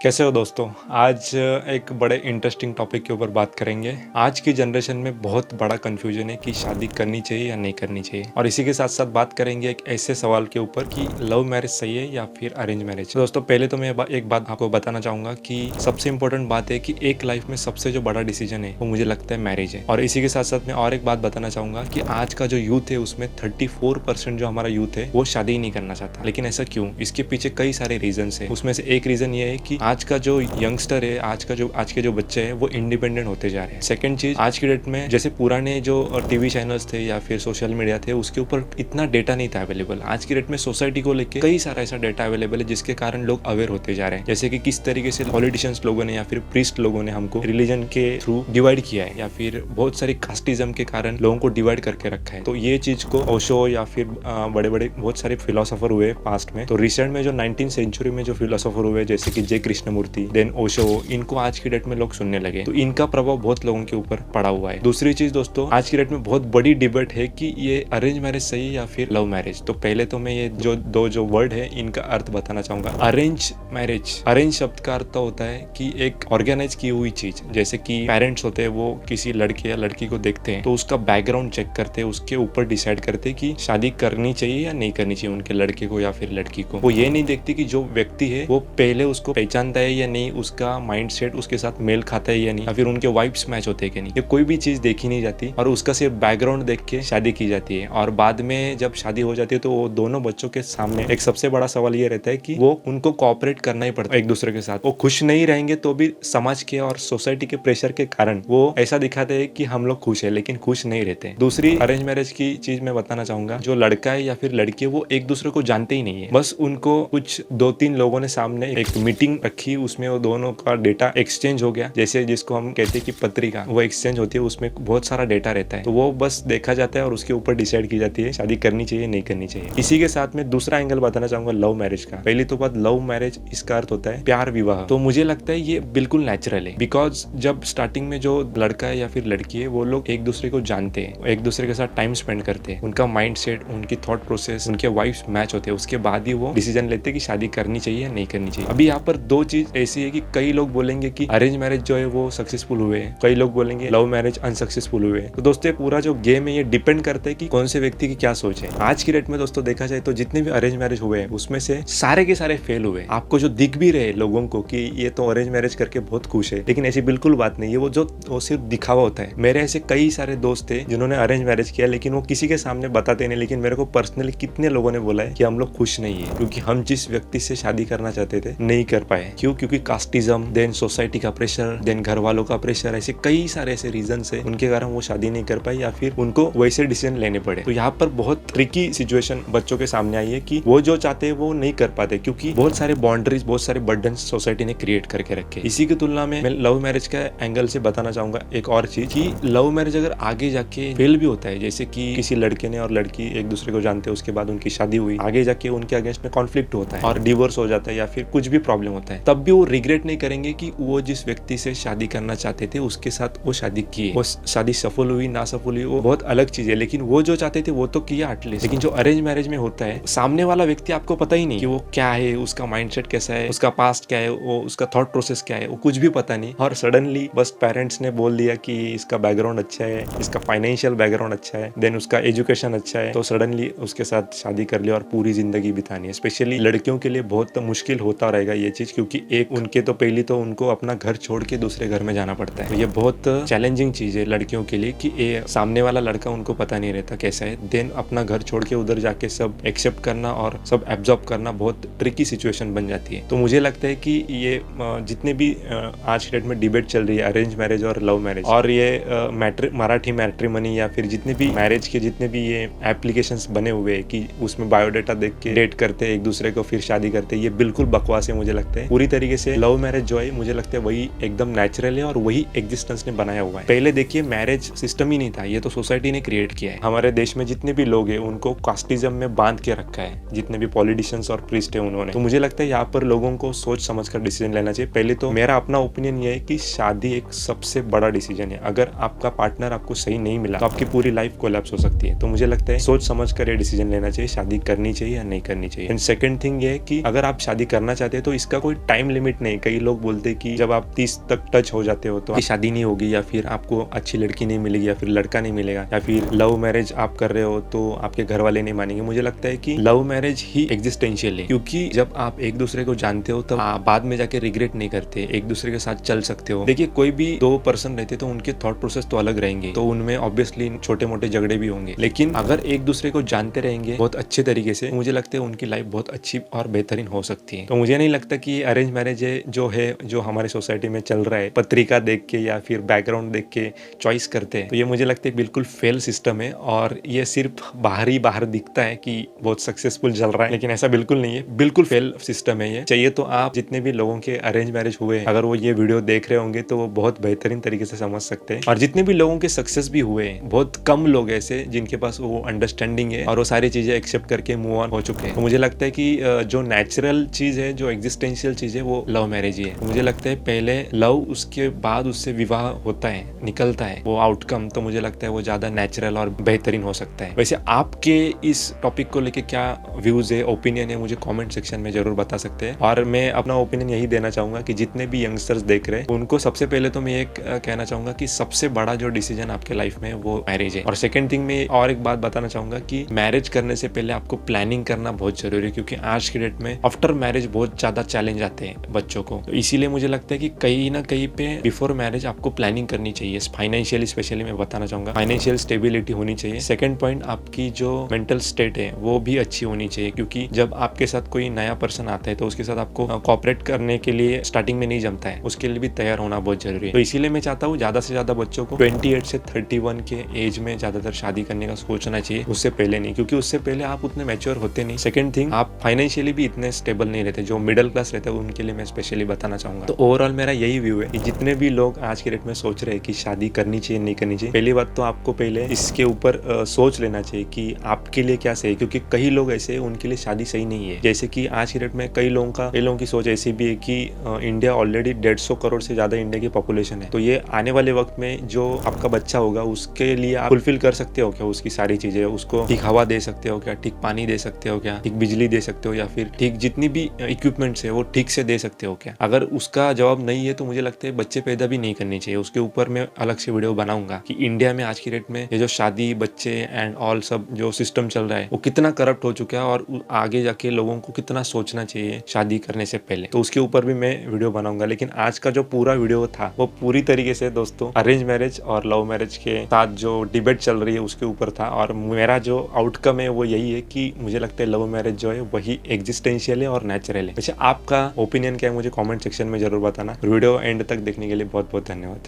कैसे हो दोस्तों। आज एक बड़े इंटरेस्टिंग टॉपिक के ऊपर बात करेंगे। आज की जनरेशन में बहुत बड़ा कंफ्यूजन है कि शादी करनी चाहिए या नहीं करनी चाहिए, और इसी के साथ साथ बात करेंगे एक ऐसे सवाल के ऊपर कि लव मैरिज सही है या फिर अरेंज मैरिज। दोस्तों पहले तो मैं एक बात आपको बताना चाहूंगा कि सबसे इंपॉर्टेंट बात है कि एक लाइफ में सबसे जो बड़ा डिसीजन है वो मुझे लगता है मैरिज है। और इसी के साथ साथ मैं और एक बात बताना चाहूंगा कि आज का जो यूथ है उसमें 34% जो हमारा यूथ है वो शादी ही नहीं करना चाहता। लेकिन ऐसा क्यों? इसके पीछे कई सारे रीजन है। उसमें से एक रीजन ये है कि आज का जो यंगस्टर है, आज के जो बच्चे हैं वो इंडिपेंडेंट होते जा रहे हैं। सेकंड चीज, आज की डेट में जैसे पुराने जो टीवी चैनल्स थे या फिर सोशल मीडिया थे उसके ऊपर इतना डेटा नहीं था अवेलेबल। आज की डेट में सोसाइटी को लेकर कई सारा ऐसा डेटा अवेलेबल है जिसके कारण लोग अवेयर होते जा रहे हैं। जैसे कि किस तरीके से पॉलिटिशियंस लोगों ने या फिर प्रीस्ट लोगों ने हमको रिलीजन के थ्रू डिवाइड किया है, या फिर बहुत सारी कास्टिज्म के कारण लोगों को डिवाइड करके रखा है। तो ये चीज को ओशो या फिर बड़े बड़े बहुत सारे फिलोसोफर हुए पास्ट में, तो रिसेंट में जो 19th सेंचुरी में जो फिलोसोफर हुए जैसे कि जे कृष्णमूर्ति, देन ओशो, इनको आज की डेट में लोग सुनने लगे। तो इनका प्रभाव बहुत लोगों के ऊपर पड़ा हुआ है। दूसरी चीज दोस्तों, आज की डेट में बहुत बड़ी डिबेट है कि ये अरेंज मैरिज सही है या फिर लव मैरिज। तो पहले तो मैं ये जो वर्ड है इनका अर्थ बताना चाहूंगा। अरेंज मैरिज, अरेंज शब्द का अर्थ होता है कि एक ऑर्गेनाइज की हुई चीज। जैसे कि पेरेंट्स होते हैं वो किसी लड़के या लड़की को देखते हैं तो उसका बैकग्राउंड चेक करते हैं, उसके ऊपर डिसाइड करते हैं कि शादी करनी चाहिए या नहीं करनी चाहिए उनके लड़के को या फिर लड़की को। वो ये नहीं देखती कि जो व्यक्ति है वो पहले उसको पहचानता है या नहीं, उसका माइंडसेट उसके साथ मेल खाता है या नहीं, या फिर उनके वाइब्स मैच होते हैं कि नहीं। ये कोई भी चीज देखी नहीं जाती और उसका सिर्फ बैकग्राउंड देख के शादी की जाती है। और बाद में जब शादी हो जाती है तो वो दोनों बच्चों के सामने एक सबसे बड़ा सवाल ये रहता है कि वो उनको कोऑपरेट करना ही पड़ता है एक दूसरे के साथ। वो खुश नहीं रहेंगे तो भी समाज के और सोसाइटी के प्रेशर के कारण वो ऐसा दिखाते हैं कि हम लोग खुश है, लेकिन खुश नहीं रहते। दूसरी अरेंज मैरिज की चीज मैं बताना चाहूंगा, जो लड़का है या फिर लड़की है वो एक दूसरे को जानते ही नहीं है। बस उनको कुछ 2-3 लोगों ने सामने एक मीटिंग रखी, उसमें वो दोनों का डेटा एक्सचेंज हो गया, जैसे जिसको हम कहते हैं कि पत्रिका, वो एक्सचेंज होती है, उसमें बहुत सारा डेटा रहता है। तो वो बस देखा जाता है और उसके ऊपर डिसाइड की जाती है शादी करनी चाहिए नहीं करनी चाहिए। इसी के साथ में दूसरा एंगल बताना चाहूंगा लव मैरिज का। पहली तो बात, लव मैरिज इसका अर्थ होता है प्यार विवाह। तो मुझे लगता है ये बिल्कुल नेचुरल है, बिकॉज जब स्टार्टिंग में जो लड़का है या फिर लड़की है वो लोग एक दूसरे को जानते हैं, एक दूसरे के साथ टाइम स्पेंड करते हैं, उनका माइंड सेट, उनकी थॉट प्रोसेस, उनके वाइब्स मैच होते हैं, उसके बाद ही वो डिसीजन लेते हैं कि शादी करनी चाहिए या नहीं करनी चाहिए। अभी यहाँ पर दो चीज ऐसी है कि कई लोग बोलेंगे कि अरेंज मैरिज जो है वो सक्सेसफुल हुए हैं, कई लोग बोलेंगे लव मैरिज अनसक्सेसफुल हुए हैं। तो दोस्तों पूरा जो गेम है ये डिपेंड करता है कि कौन से व्यक्ति की क्या सोच है। आज की डेट में दोस्तों देखा जाए तो जितने भी अरेंज मैरिज हुए हैं उसमें से सारे के सारे फेल हुए। आपको जो दिख भी रहे लोगों को कि ये तो अरेंज मैरिज करके बहुत खुश है, लेकिन ऐसी बिल्कुल बात नहीं है। वो सिर्फ दिखावा होता है। मेरे ऐसे कई सारे दोस्त थे जिन्होंने अरेंज मैरिज किया, लेकिन वो किसी के सामने बताते नहीं। लेकिन मेरे को पर्सनली कितने लोगों ने बोला है कि हम लोग खुश नहीं है क्योंकि हम जिस व्यक्ति से शादी करना चाहते थे नहीं कर पाए। क्यों? क्योंकि कास्टिज्म, देन सोसाइटी का प्रेशर, देन घर वालों का प्रेशर, ऐसे कई सारे ऐसे रीजन है उनके कारण वो शादी नहीं कर पाए या फिर उनको वैसे डिसीजन लेने पड़े। तो यहाँ पर बहुत ट्रिकी सिचुएशन बच्चों के सामने आई है कि वो जो चाहते हैं वो नहीं कर पाते क्योंकि बहुत सारे बाउंड्रीज, बहुत सारे बर्डन सोसाइटी ने क्रिएट करके रखे। इसी की तुलना में मैं लव मैरिज का एंगल से बताना चाहूंगा एक और चीज कि लव मैरिज अगर आगे जाके फेल भी होता है, जैसे कि किसी लड़के ने और लड़की एक दूसरे को जानते हैं, उसके बाद उनकी शादी हुई, आगे जाके उनके अगेंस्ट में कॉन्फ्लिक्ट होता है और डिवोर्स हो जाता है या फिर कुछ भी प्रॉब्लम होता है, तब भी वो रिग्रेट नहीं करेंगे कि वो जिस व्यक्ति से शादी करना चाहते थे उसके साथ वो शादी की। वो शादी सफल हुई ना सफल हुई वो बहुत अलग चीज है, लेकिन वो जो चाहते थे वो तो किया एटलीस्ट। लेकिन जो अरेंज मैरिज में होता है, सामने वाला व्यक्ति आपको पता ही नहीं कि वो क्या है, उसका माइंडसेट कैसा है, उसका पास्ट क्या है, वो उसका थॉट प्रोसेस क्या है, वो कुछ भी पता नहीं। और सडनली बस पेरेंट्स ने बोल दिया कि इसका बैकग्राउंड अच्छा है, इसका फाइनेंशियल बैकग्राउंड अच्छा है, देन उसका एजुकेशन अच्छा है, तो सडनली उसके साथ शादी कर लिया और पूरी जिंदगी बितानी है। स्पेशली लड़कियों के लिए बहुत मुश्किल होता रहेगा ये चीज, क्योंकि एक उनके तो पहली तो उनको अपना घर छोड़ के दूसरे घर में जाना पड़ता है। तो ये बहुत चैलेंजिंग चीज है लड़कियों के लिए कि सामने वाला लड़का उनको पता नहीं रहता कैसा है, देन अपना घर छोड़ के उधर जाके सब एक्सेप्ट करना और सब एब्जॉर्ब करना बहुत ट्रिकी सिचुएशन बन जाती है। तो मुझे लगता है कि ये जितने भी आज के डेट में डिबेट चल रही है अरेंज मैरिज और लव मैरिज, और ये मराठी मैट्रिमनी या फिर जितने भी मैरिज के जितने भी ये एप्लीकेशंस बने हुए हैं कि उसमें बायोडाटा देख के डेट करते हैं एक दूसरे को फिर शादी करते हैं, ये बिल्कुल बकवास है। मुझे लगता है पूरी तरीके से लव मैरिज जो है मुझे लगता है वही एकदम नेचुरल है और वही एग्जिस्टेंस ने बनाया हुआ है। पहले देखिए मैरिज सिस्टम ही नहीं था, ये तो सोसाइटी ने क्रिएट किया है। हमारे देश में जितने भी लोग हैं उनको कास्टिज्म में बांध के रखा है, जितने भी पॉलिटिशियंस और प्रीस्ट है उन्होंने। तो मुझे लगता है यहाँ पर लोगों को सोच समझ कर डिसीजन लेना चाहिए। पहले तो मेरा अपना ओपिनियन ये है कि शादी एक सबसे बड़ा डिसीजन है। अगर आपका पार्टनर आपको सही नहीं मिला तो आपकी पूरी लाइफ कोलैप्स हो सकती है। तो मुझे लगता है सोच समझ कर ये डिसीजन लेना चाहिए, शादी करनी चाहिए या नहीं करनी चाहिए। एंड सेकंड थिंग ये है कि अगर आप शादी करना चाहते हैं तो इसका कोई टाइम लिमिट नहीं। कई लोग बोलते हैं कि जब आप 30 तक टच हो जाते हो तो आपकी शादी नहीं होगी, या फिर आपको अच्छी लड़की नहीं मिलेगी, या फिर लड़का नहीं मिलेगा, या फिर लव मैरिज आप कर रहे हो तो आपके घर वाले नहीं मानेंगे। मुझे लगता है कि लव मैरिज ही एग्जिस्टेंशियल है, क्योंकि जब आप एक दूसरे को जानते हो तब बाद में जाके रिग्रेट नहीं करते, एक दूसरे के साथ चल सकते हो। देखिए, कोई भी दो पर्सन रहते तो उनके थॉट प्रोसेस तो अलग रहेंगे, तो उनमें ऑब्वियसली छोटे मोटे झगड़े भी होंगे, लेकिन अगर एक दूसरे को जानते रहेंगे बहुत अच्छे तरीके से, मुझे लगता है उनकी लाइफ बहुत अच्छी और बेहतरीन हो सकती है। तो मुझे नहीं लगता कि अरेंज मैरिज जो हमारे सोसाइटी में चल रहा है, पत्रिका देख के या फिर बैकग्राउंड देख के चॉइस करते हैं, तो ये मुझे लगता है बिल्कुल फेल सिस्टम है। और ये सिर्फ बाहर दिखता है कि बहुत सक्सेसफुल चल रहा है, लेकिन ऐसा बिल्कुल नहीं है, बिल्कुल फेल सिस्टम है ये। चाहिए तो आप जितने भी लोगों के अरेंज मैरिज हुए, अगर वो ये वीडियो देख रहे होंगे तो वो बहुत बेहतरीन तरीके से समझ सकते हैं। और जितने भी लोगों के सक्सेस भी हुए, बहुत कम लोग ऐसे जिनके पास वो अंडरस्टैंडिंग है और वो सारी चीजें एक्सेप्ट करके मूव ऑन हो चुके हैं। तो मुझे लगता है कि जो नेचुरल चीज है, जो एग्जिस्टेंशियल चीज है, वो लव मैरिज ही है। तो मुझे लगता है पहले लव, उसके बाद उससे विवाह होता है, निकलता है वो आउटकम, तो मुझे लगता है वो ज्यादा नेचुरल और बेहतरीन हो सकता है। वैसे आपके इस टॉपिक को लेके क्या व्यूज है, ओपिनियन है, मुझे कमेंट सेक्शन में जरूर बता सकते हैं। और मैं अपना ओपिनियन यही देना चाहूंगा कि जितने भी यंगस्टर्स देख रहे हैं उनको सबसे पहले तो मैं एक कहना चाहूंगा कि सबसे बड़ा जो डिसीजन आपके लाइफ में वो मैरिज है। और सेकंड थिंग में और एक बात बताना चाहूंगा कि मैरिज करने से पहले आपको प्लानिंग करना बहुत जरूरी है, क्योंकि आज के डेट में आफ्टर मैरिज बहुत ज्यादा चैलेंज आते हैं बच्चों को। तो इसीलिए मुझे लगता है कि कहीं ना कहीं पे बिफोर मैरिज आपको प्लानिंग करनी चाहिए। फाइनेंशियली स्पेशली मैं बताना चाहूंगा, फाइनेंशियल स्टेबिलिटी होनी चाहिए। सेकंड पॉइंट, आपकी जो मेंटल स्टेट है वो भी अच्छी होनी चाहिए, क्योंकि जब आपके साथ कोई नया पर्सन आता है तो उसके साथ आपको कोऑपरेट करने के लिए स्टार्टिंग में नहीं जमता है, उसके लिए भी तैयार होना बहुत जरूरी है। तो इसीलिए मैं चाहता हूँ ज्यादा से ज्यादा बच्चों को 28 से 31 के एज में ज्यादातर शादी करने का सोचना चाहिए, उससे पहले नहीं, क्योंकि उससे पहले आप उतने मैच्योर होते नहीं। सेकंड थिंग, आप फाइनेंशियली भी इतने स्टेबल नहीं रहते। जो मिडिल क्लास रहते हैं उनके लिए मैं स्पेशली बताना चाहूंगा। तो ओवरऑल मेरा यही व्यू है कि जितने भी लोग आज के डेट में सोच रहे हैं कि शादी करनी चाहिए नहीं करनी चाहिए, पहली बात तो आपको पहले इसके ऊपर सोच लेना चाहिए कि आपके लिए क्या सही है, क्योंकि कई लोग ऐसे हैं उनके लिए शादी सही नहीं है। जैसे कि आज की डेट में कई लोगों की सोच ऐसी भी है कि इंडिया ऑलरेडी 150 करोड़ से ज्यादा इंडिया की पॉपुलेशन है, तो ये आने वाले वक्त में जो आपका बच्चा होगा उसके लिए आप फुलफिल कर सकते हो क्या उसकी सारी चीजें? उसको ठीक हवा दे सकते हो क्या, ठीक पानी दे सकते हो क्या, ठीक बिजली दे सकते हो, या फिर ठीक जितनी भी इक्विपमेंट्स है वो ठीक से दे सकते हो क्या? अगर उसका जवाब नहीं है तो मुझे लगता है बच्चे पैदा भी नहीं करनी चाहिए। उसके ऊपर मैं अलग से वीडियो बनाऊंगा कि इंडिया में आज की डेट में ये जो शादी, बच्चे एंड ऑल सब जो सिस्टम चल रहा है वो कितना करप्ट हो चुका है, और आगे जाके लोगों को कितना सोचना चाहिए शादी करने से पहले, तो उसके ऊपर भी मैं वीडियो बनाऊंगा। लेकिन आज का जो पूरा वीडियो था वो पूरी तरीके से दोस्तों अरेंज मैरिज और लव मैरिज के साथ जो डिबेट चल रही है उसके ऊपर था। और मेरा जो आउटकम है वो यही है कि मुझे लगता है लव मैरिज जो है वही एग्जिस्टेंशियल है और नेचुरल है। वैसे आपका ओपिनियन क्या है मुझे कमेंट सेक्शन में जरूर बताना। वीडियो एंड तक देखने के लिए बहुत बहुत धन्यवाद।